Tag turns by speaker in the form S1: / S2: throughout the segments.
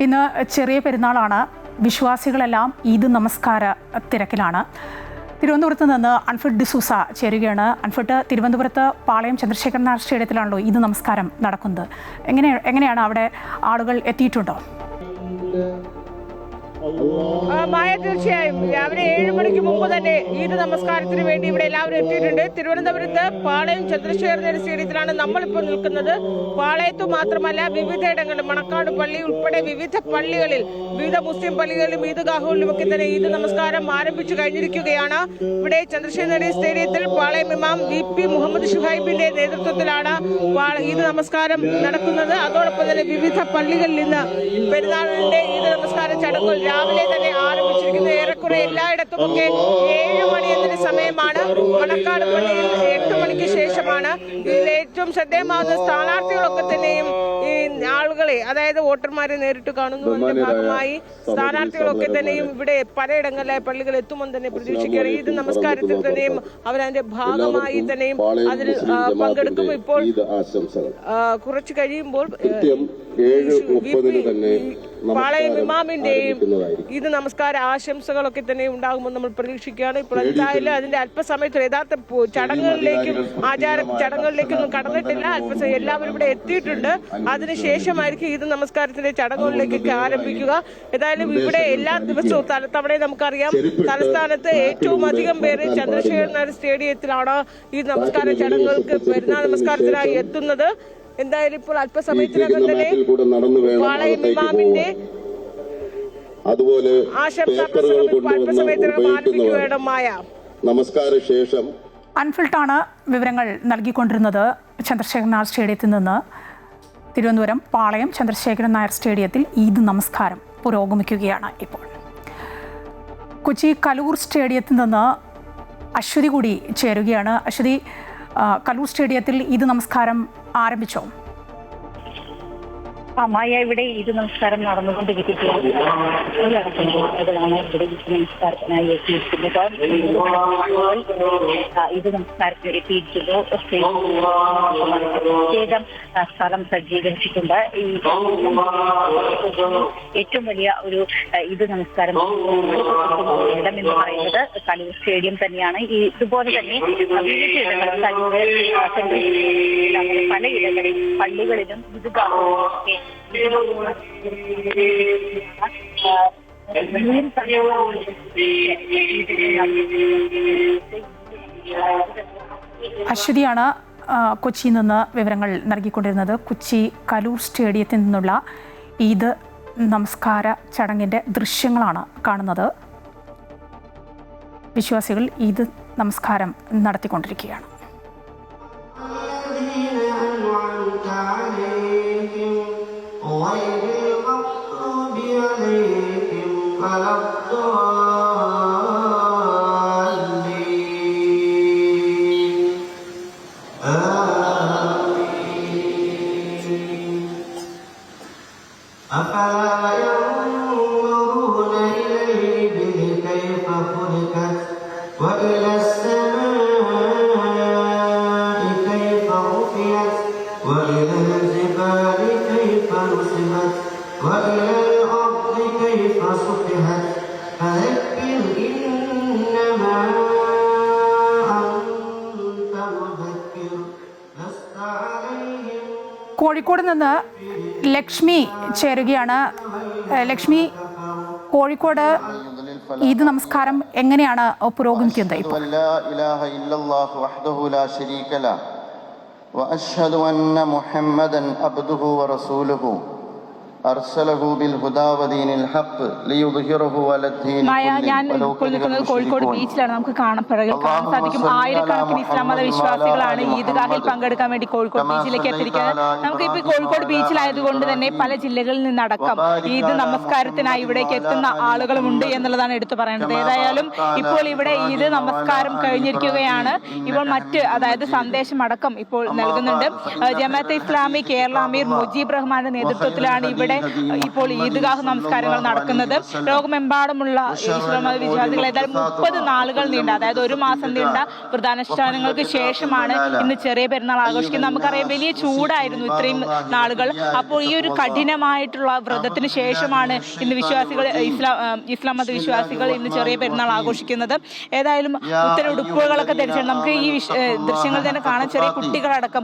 S1: ഇന്ന് ചെറിയ പെരുന്നാളാണ്. വിശ്വാസികളെല്ലാം ഈദ് നമസ്കാര തിരക്കിലാണ്. തിരുവനന്തപുരത്ത് നിന്ന് അൻഫിട്ട് ഡിസൂസ ചേരുകയാണ്. അൻഫിട്ട്, തിരുവനന്തപുരത്ത് പാളയം ചന്ദ്രശേഖരൻ നായർ സ്റ്റേഡിയത്തിലാണല്ലോ ഈദ് നമസ്കാരം നടക്കുന്നത്. എങ്ങനെയാണ് അവിടെ ആളുകൾ എത്തിയിട്ടുണ്ടോ?
S2: തീർച്ചയായും രാവിലെ 7 മണിക്ക് മുമ്പ് തന്നെ ഈദ് നമസ്കാരത്തിന് വേണ്ടി ഇവിടെ എല്ലാവരും എത്തിയിട്ടുണ്ട്. തിരുവനന്തപുരത്ത് പാളയം ചന്ദ്രശേഖരൻ സ്റ്റേഡിയത്തിലാണ് നമ്മളിപ്പോൾ നിൽക്കുന്നത്. പാളയത്ത് മാത്രമല്ല, വിവിധയിടങ്ങളിൽ മണക്കാട് പള്ളി ഉൾപ്പെടെ വിവിധ പള്ളികളിൽ, വിവിധ മുസ്ലിം പള്ളികളിലും ഈദ്ഗാഹുകളിലും ഒക്കെ തന്നെ ഈദ് നമസ്കാരം ആരംഭിച്ചു കഴിഞ്ഞിരിക്കുകയാണ്. ഇവിടെ ചന്ദ്രശേഖരൻ സ്റ്റേഡിയത്തിൽ പാളയം ഇമാം VP മുഹമ്മദ് ഷുഹൈബിന്റെ നേതൃത്വത്തിലാണ് ഈദ് നമസ്കാരം നടക്കുന്നത്. അതോടൊപ്പം തന്നെ വിവിധ പള്ളികളിൽ നിന്ന് പെരുന്നാളിന്റെ ഈദ് നമസ്കാര ചടങ്ങുകൾ രാവിലെ തന്നെ ആരംഭിച്ചിരിക്കുന്നത്. ഏറെക്കുറെ എല്ലായിടത്തുമൊക്കെ 7 മണി എന്നൊരു സമയമാണ്. മണക്കാട് പള്ളിയിൽ 8 മണിക്ക് ശേഷമാണ്. ഇതിൽ ഏറ്റവും ശ്രദ്ധേയമാകുന്ന സ്ഥാനാർത്ഥികളൊക്കെ തന്നെയും ഈ ആളുകളെ, അതായത് വോട്ടർമാരെ നേരിട്ട് കാണുന്നതിന്റെ ഭാഗമായി സ്ഥാനാർത്ഥികളൊക്കെ തന്നെയും ഇവിടെ പലയിടങ്ങളിലെ പള്ളികൾ എത്തുമെന്ന് തന്നെ പ്രതീക്ഷിക്കുകയാണ്. ഈദ് നമസ്കാരത്തിൽ തന്നെയും അവരതിന്റെ ഭാഗമായി തന്നെയും അതിൽ പങ്കെടുക്കും. ഇപ്പോൾ കുറച്ച് കഴിയുമ്പോൾ പാളയം ഇമാമിന്റെയും ഈദ് നമസ്കാര ആശംസകളൊക്കെ തന്നെ ഉണ്ടാകുമെന്ന് നമ്മൾ പ്രതീക്ഷിക്കുകയാണ്. ഇപ്പോൾ എന്തായാലും അതിന്റെ അല്പസമയത്ത് യഥാർത്ഥ ചടങ്ങുകളിലേക്കും ചടങ്ങുകളിലേക്കൊന്നും കടന്നിട്ടില്ല. അല്പസമയം എല്ലാവരും ഇവിടെ എത്തിയിട്ടുണ്ട്. അതിനുശേഷമായിരിക്കും ഈദ് നമസ്കാരത്തിന്റെ ചടങ്ങുകളിലേക്കൊക്കെ ആരംഭിക്കുക. ഏതായാലും ഇവിടെ എല്ലാ ദിവസവും തവണ നമുക്കറിയാം, തലസ്ഥാനത്ത് ഏറ്റവും അധികം പേര് ചന്ദ്രശേഖരൻ നായർ സ്റ്റേഡിയത്തിലാണ് ഈ നമസ്കാര ചടങ്ങുകൾക്ക്, പെരുന്നാൾ നമസ്കാരത്തിനായി എത്തുന്നത്. എന്തായാലും ഇപ്പോൾ അല്പസമയത്തിനകം തന്നെ പാളയം ഇമാമിന്റെ ആശംസാ പ്രസംഗം അല്പസമയത്തിനകം ആരംഭിക്കുകയാണ്.
S1: നമസ്കാര ശേഷം അൻഫിൽട്ടാണ് വിവരങ്ങൾ നൽകിക്കൊണ്ടിരുന്നത്. ചന്ദ്രശേഖരൻ നായർ സ്റ്റേഡിയത്തിൽ നിന്ന് തിരുവനന്തപുരം പാളയം ചന്ദ്രശേഖരൻ നായർ സ്റ്റേഡിയത്തിൽ ഈദ് നമസ്കാരം പുരോഗമിക്കുകയാണ്. ഇപ്പോൾ കൊച്ചി കലൂർ സ്റ്റേഡിയത്തിൽ നിന്ന് അശ്വതി കൂടി ചേരുകയാണ്. അശ്വതി, കലൂർ സ്റ്റേഡിയത്തിൽ ഈദ് നമസ്കാരം ആരംഭിച്ചോ?
S3: മായ, ഇവിടെ ഈദ് നമസ്കാരം നടന്നുകൊണ്ടിരിക്കുകയാണ്. ഇവിടെ ഈദ് നമസ്കാരത്തിനായി എത്തിയിരിക്കുന്നത്. ഈദ് നമസ്കാരത്തിന് എത്തിയിരിക്കുന്നു. പ്രത്യേകം സ്ഥലം സജ്ജീകരിച്ചിട്ടുണ്ട്. ഈ ഏറ്റവും വലിയ ഒരു ഈദ് നമസ്കാരം ഇടം എന്ന് പറയുന്നത് കലൂർ സ്റ്റേഡിയം തന്നെയാണ്. ഇതുപോലെ തന്നെ വിവിധയിടങ്ങളിൽ പലയിടങ്ങളിൽ പള്ളികളിലും ഈദ്ഗാഹുകളിലും
S1: അശ്വതിയാണ് കൊച്ചിയിൽ നിന്ന് വിവരങ്ങൾ നൽകിക്കൊണ്ടിരുന്നത്. കൊച്ചി കലൂർ സ്റ്റേഡിയത്തിൽ നിന്നുള്ള ഈദ് നമസ്കാര ചടങ്ങിൻ്റെ ദൃശ്യങ്ങളാണ് കാണുന്നത്. വിശ്വാസികൾ ഈദ് നമസ്കാരം നടത്തിക്കൊണ്ടിരിക്കുകയാണ്. കോഴിക്കോട് നിന്ന് ലക്ഷ്മി ചേരുകയാണ്. ലക്ഷ്മി, കോഴിക്കോട് ഈദ് നമസ്കാരം എങ്ങനെയാണ് പുരോഗമിക്കുന്നത് ഇപ്പോൾ?
S4: മായ, ഞാൻ ഇപ്പോൾ നിൽക്കുന്നത് കോഴിക്കോട് ബീച്ചിലാണ്. നമുക്ക് കാണാൻ സാധിക്കും ആയിരക്കണക്കിന് ഇസ്ലാം മത വിശ്വാസികളാണ് ഈദ്ഗാഹിൽ പങ്കെടുക്കാൻ വേണ്ടി കോഴിക്കോട് ബീച്ചിലേക്ക് എത്തിയിരിക്കുന്നത്. നമുക്കിപ്പോൾ കോഴിക്കോട് ബീച്ചിലായതുകൊണ്ട് തന്നെ പല ജില്ലകളിൽ നിന്നടക്കം ഈദ് നമസ്കാരത്തിനായി ഇവിടേക്ക് എത്തുന്ന ആളുകളുമുണ്ട് എന്നുള്ളതാണ് എടുത്തു പറയേണ്ടത്. ഏതായാലും ഇപ്പോൾ ഇവിടെ ഈദ് നമസ്കാരം കഴിഞ്ഞിരിക്കുകയാണ്. ഇപ്പോൾ അതായത് സന്ദേശം അടക്കം ഇപ്പോൾ നൽകുന്നുണ്ട്. ജമാഅത്തെ ഇസ്ലാമി കേരള അമീർ മുജീബ് റഹ്മാന്റെ നേതൃത്വത്തിലാണ് ഇവിടെ ഇവിടെ ഇപ്പോൾ ഈദ്ഗാഹ് നമസ്കാരങ്ങൾ നടക്കുന്നത്. ലോകമെമ്പാടുമുള്ള ഇസ്ലാം മത വിശ്വാസികൾ ഏതായാലും 30 നാളുകൾ നീണ്ട, അതായത് 1 മാസം നീണ്ട വ്രതാനുഷ്ഠാനങ്ങൾക്ക് ശേഷമാണ് ഇന്ന് ചെറിയ പെരുന്നാൾ ആഘോഷിക്കുന്നത്. നമുക്കറിയാം വലിയ ചൂടായിരുന്നു ഇത്രയും നാളുകൾ. അപ്പോൾ ഈ ഒരു കഠിനമായിട്ടുള്ള വ്രതത്തിന് ശേഷമാണ് ഇന്ന് വിശ്വാസികൾ ഇസ്ലാം മത വിശ്വാസികൾ ഇന്ന് ചെറിയ പെരുന്നാൾ ആഘോഷിക്കുന്നത്. ഏതായാലും പുത്തനുടുപ്പുകളൊക്കെ ധരിച്ചാണ് നമുക്ക് ഈ ദൃശ്യങ്ങൾ തന്നെ കാണാൻ. ചെറിയ കുട്ടികളടക്കം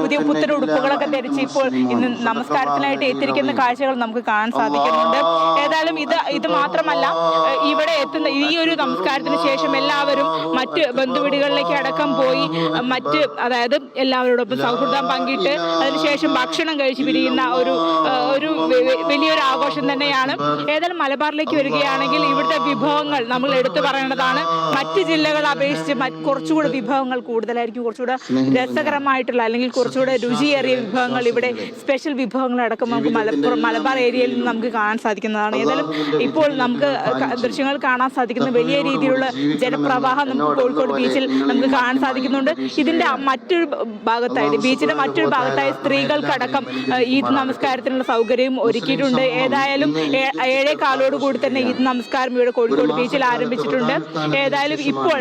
S4: പുതിയ പുത്തനുടുപ്പുകളൊക്കെ ധരിച്ച് ഇപ്പോൾ ഇന്ന് നമസ്കാരത്തിനായിട്ട് എത്തിയിരിക്കുന്ന കാഴ്ചകൾ നമുക്ക് കാണാൻ സാധിക്കുന്നുണ്ട്. ഏതായാലും ഇത് മാത്രമല്ല, ഇവിടെ എത്തുന്ന ഈ ഒരു നമസ്കാരത്തിന് ശേഷം എല്ലാവരും മറ്റ് ബന്ധുവീടുകളിലേക്ക് അടക്കം പോയി അതായത് എല്ലാവരോടൊപ്പം സൗഹൃദം പങ്കിട്ട് അതിനുശേഷം ഭക്ഷണം കഴിച്ച് പിരിയുന്ന ഒരു വലിയൊരു ആഘോഷം തന്നെയാണ്. ഏതായാലും മലബാറിലേക്ക് വരികയാണെങ്കിൽ ഇവിടുത്തെ വിഭവങ്ങൾ നമ്മൾ എടുത്തു പറയേണ്ടതാണ്. മറ്റ് ജില്ലകളെ അപേക്ഷിച്ച് കുറച്ചുകൂടെ വിഭവങ്ങൾ കൂടുതലായിരിക്കും. കുറച്ചുകൂടെ രസകരമായിട്ടുള്ള അല്ലെങ്കിൽ കുറച്ചുകൂടെ രുചിയേറിയ വിഭവങ്ങൾ, ഇവിടെ സ്പെഷ്യൽ വിഭവങ്ങളടക്കം നമുക്ക് മലബാർ ഏരിയയിൽ നിന്ന് നമുക്ക് കാണാൻ സാധിക്കുന്നതാണ്. ഏതായാലും ഇപ്പോൾ നമുക്ക് ദൃശ്യങ്ങൾ കാണാൻ സാധിക്കുന്ന വലിയ രീതിയിലുള്ള ജനപ്രവാഹം നമുക്ക് കോഴിക്കോട് ബീച്ചിൽ നമുക്ക് കാണാൻ സാധിക്കുന്നുണ്ട്. ഇതിന്റെ മറ്റൊരു ഭാഗത്തായിട്ട് ബീച്ചിന്റെ മറ്റൊരു ഭാഗത്തായി സ്ത്രീകൾക്കടക്കം ഈദ് നമസ്കാരത്തിനുള്ള സൗകര്യവും ഒരുക്കിയിട്ടുണ്ട്. ഏതായാലും 7:15 കൂടി തന്നെ ഈദ് നമസ്കാരം ഇവിടെ കോഴിക്കോട് ബീച്ചിൽ ആരംഭിച്ചിട്ടുണ്ട്. ഏതായാലും ഇപ്പോൾ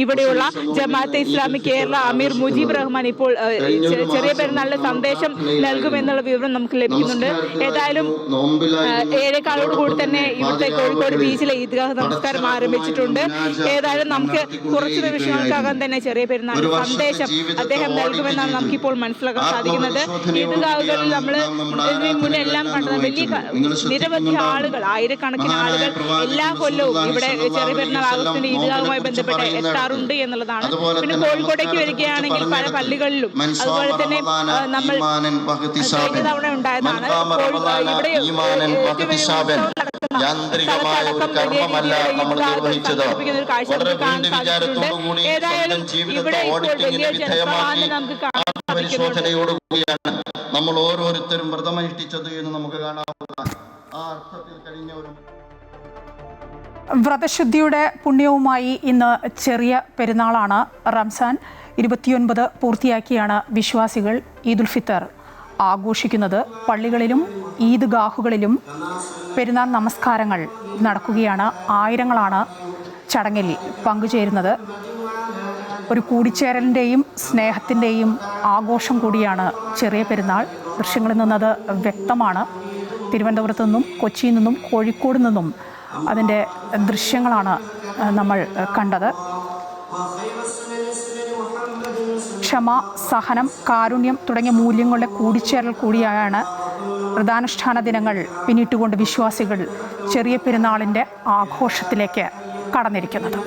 S4: ഇവിടെയുള്ള ജമാഅത്തെ ഇസ്ലാമി കേരള അമീർ മുജീബ് റഹ്മാൻ ഇപ്പോൾ ചെറിയ പെരുന്നാളിന്റെ സന്ദേശം നൽകുമെന്നുള്ള വിവരം നമുക്ക് ലഭിക്കുന്നുണ്ട്. ഏതായാലും 7:15 കൂടി തന്നെ ഇവിടുത്തെ കോഴിക്കോട് ബീച്ചിലെ ഈദ്ഗാഹ് നമസ്കാരം ആരംഭിച്ചിട്ടുണ്ട്. ഏതായാലും നമുക്ക് കുറച്ച് നിമിഷങ്ങൾക്കകം തന്നെ ചെറിയ പെരുന്നാളിന്റെ സന്ദേശം അദ്ദേഹം നൽകുമെന്നാണ് നമുക്കിപ്പോൾ മനസ്സിലാക്കാൻ സാധിക്കുന്നത്. ഈദ്ഗാഹുകളിൽ നമ്മൾ മുന്നെല്ലാം കണ്ടത് വലിയ നിരവധി ആളുകൾ, ആയിരക്കണക്കിന് ആളുകൾ എല്ലാ കൊല്ലവും ഇവിടെ ചെറിയ പെരുന്നാൾ ആഘോഷത്തിന്റെ ഈദ്ഗാഹുമായി ബന്ധപ്പെട്ട് എത്താറുണ്ട് എന്നുള്ളതാണ്. പിന്നെ കോഴിക്കോട്ടേക്ക് വരികയാണെങ്കിൽ പല പള്ളികളിലും അതുപോലെ തന്നെ നമ്മൾ കഴിഞ്ഞ തവണ ഉണ്ടായതാണ് ഇവിടെ ഏതായാലും ഇവിടെ ഇപ്പോൾ വലിയ ജനപ്രവാഹം നമുക്ക് കാണാൻ
S5: പരിശോധനയോടുകൂടിയാണ് നമ്മൾ ഓരോരുത്തരും വ്രതമനുഷ്ഠിച്ചത് എന്ന് നമുക്ക് കാണാവുന്ന ആ അർത്ഥത്തിൽ കഴിഞ്ഞ ഒരു
S1: വ്രതശുദ്ധിയുടെ പുണ്യവുമായി ഇന്ന് ചെറിയ പെരുന്നാളാണ്. റംസാൻ 29 പൂർത്തിയാക്കിയാണ് വിശ്വാസികൾ ഈദുൽ ഫിത്തർ ആഘോഷിക്കുന്നത്. പള്ളികളിലും ഈദ്ഗാഹുകളിലും പെരുന്നാൾ നമസ്കാരങ്ങൾ നടക്കുകയാണ്. ആയിരങ്ങളാണ് ചടങ്ങിൽ പങ്കുചേരുന്നത്. ഒരു കൂടിച്ചേരലിൻ്റെയും സ്നേഹത്തിൻ്റെയും ആഘോഷം കൂടിയാണ് ചെറിയ പെരുന്നാൾ. ദൃശ്യങ്ങളിൽ നിന്നത് വ്യക്തമാണ്. തിരുവനന്തപുരത്തു നിന്നും കൊച്ചിയിൽ നിന്നും കോഴിക്കോട് നിന്നും അതിൻ്റെ ദൃശ്യങ്ങളാണ് നമ്മൾ കണ്ടത്. ക്ഷമ, സഹനം, കാരുണ്യം തുടങ്ങിയ മൂല്യങ്ങളുടെ കൂടിച്ചേരൽ കൂടിയായാണ് വ്രതാനുഷ്ഠാന ദിനങ്ങൾ പിന്നിട്ടുകൊണ്ട് വിശ്വാസികൾ ചെറിയ പെരുന്നാളിൻ്റെ ആഘോഷത്തിലേക്ക് കടന്നിരിക്കുന്നത്.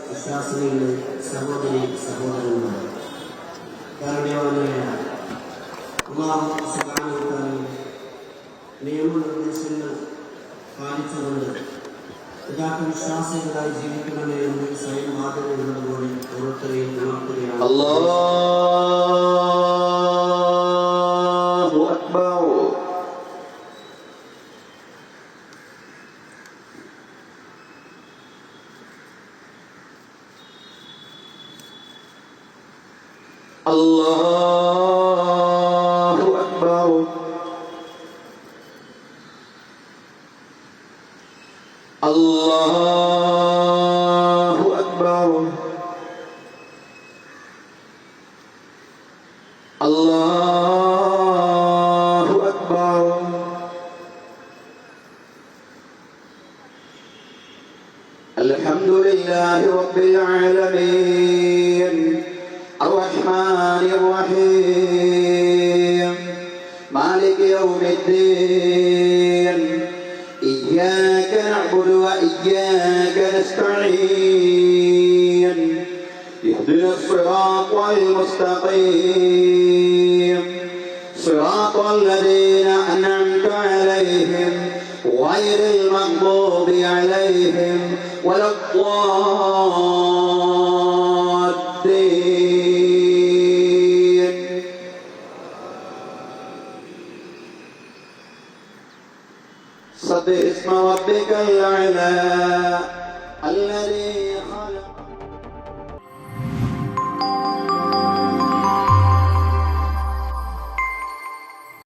S6: വിശ്വാസികളുടെ സഹോദരി സഹോദരന്മാർ, നിയമനിർദ്ദേശങ്ങൾ പാലിച്ചുകൊണ്ട് യഥാർത്ഥ വിശ്വാസികളായി ജീവിക്കണമേ എന്ന് സ്വയം മാതൃകയുള്ളതുപോലെ ഓരോരുത്തരെയും ഉണർത്തുകയാണ്.
S5: അല്ലാഹു അക്ബർ. അല്ലാഹു അക്ബർ. അല്ലാഹു അക്ബർ.
S6: الله أكبر. الحمد لله رب العالمين الرحمن الرحيم مالك يوم الدين إياك نعبد وإياك نستعين اهدنا الصراط المستقيم صراط الذين أنعمت عليهم غير المغضوب عليهم ولا الضالين. سبح اسم ربك الأعلى الذي